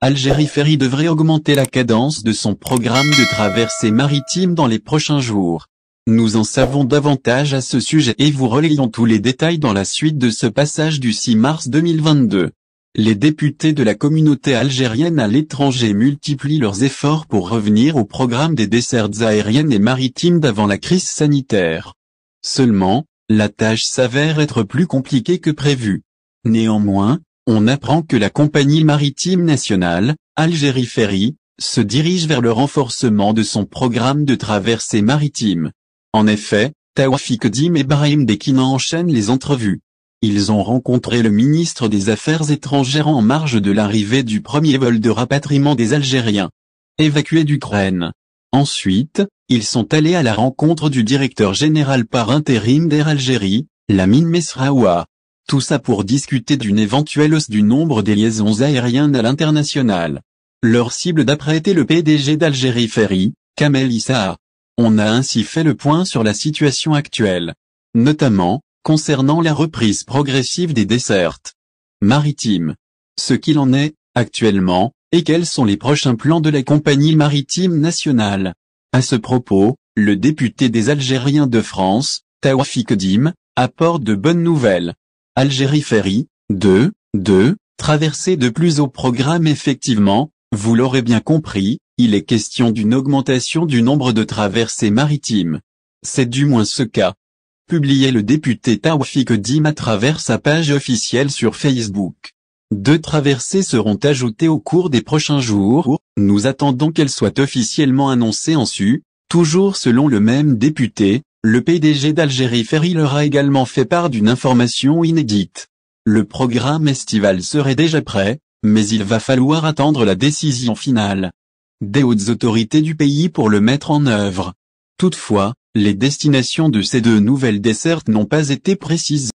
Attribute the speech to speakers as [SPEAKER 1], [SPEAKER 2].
[SPEAKER 1] Algérie Ferry devrait augmenter la cadence de son programme de traversée maritime dans les prochains jours. Nous en savons davantage à ce sujet et vous relayons tous les détails dans la suite de ce passage du 6 mars 2022. Les députés de la communauté algérienne à l'étranger multiplient leurs efforts pour revenir au programme des dessertes aériennes et maritimes d'avant la crise sanitaire. Seulement, la tâche s'avère être plus compliquée que prévu. Néanmoins, on apprend que la compagnie maritime nationale, Algérie Ferry, se dirige vers le renforcement de son programme de traversée maritime. En effet, Taoufik Dim et Brahim Dekina enchaînent les entrevues. Ils ont rencontré le ministre des Affaires étrangères en marge de l'arrivée du premier vol de rapatriement des Algériens évacués d'Ukraine. Ensuite, ils sont allés à la rencontre du directeur général par intérim d'Air Algérie, Lamine Mesraoua. Tout ça pour discuter d'une éventuelle hausse du nombre des liaisons aériennes à l'international. Leur cible d'après était le PDG d'Algérie Ferry, Kamel Issa. On a ainsi fait le point sur la situation actuelle. Notamment, concernant la reprise progressive des dessertes maritimes. Ce qu'il en est, actuellement, et quels sont les prochains plans de la compagnie maritime nationale. À ce propos, le député des Algériens de France, Taoufik Dim, apporte de bonnes nouvelles. Algérie Ferry, traversée de plus au programme effectivement, vous l'aurez bien compris, il est question d'une augmentation du nombre de traversées maritimes. C'est du moins ce qu'a publié le député Taoufik Dim à travers sa page officielle sur Facebook. 2 traversées seront ajoutées au cours des prochains jours, nous attendons qu'elles soient officiellement annoncées en su, toujours selon le même député, le PDG d'Algérie Ferry leur a également fait part d'une information inédite. Le programme estival serait déjà prêt, mais il va falloir attendre la décision finale des hautes autorités du pays pour le mettre en œuvre. Toutefois, les destinations de ces 2 nouvelles dessertes n'ont pas été précises.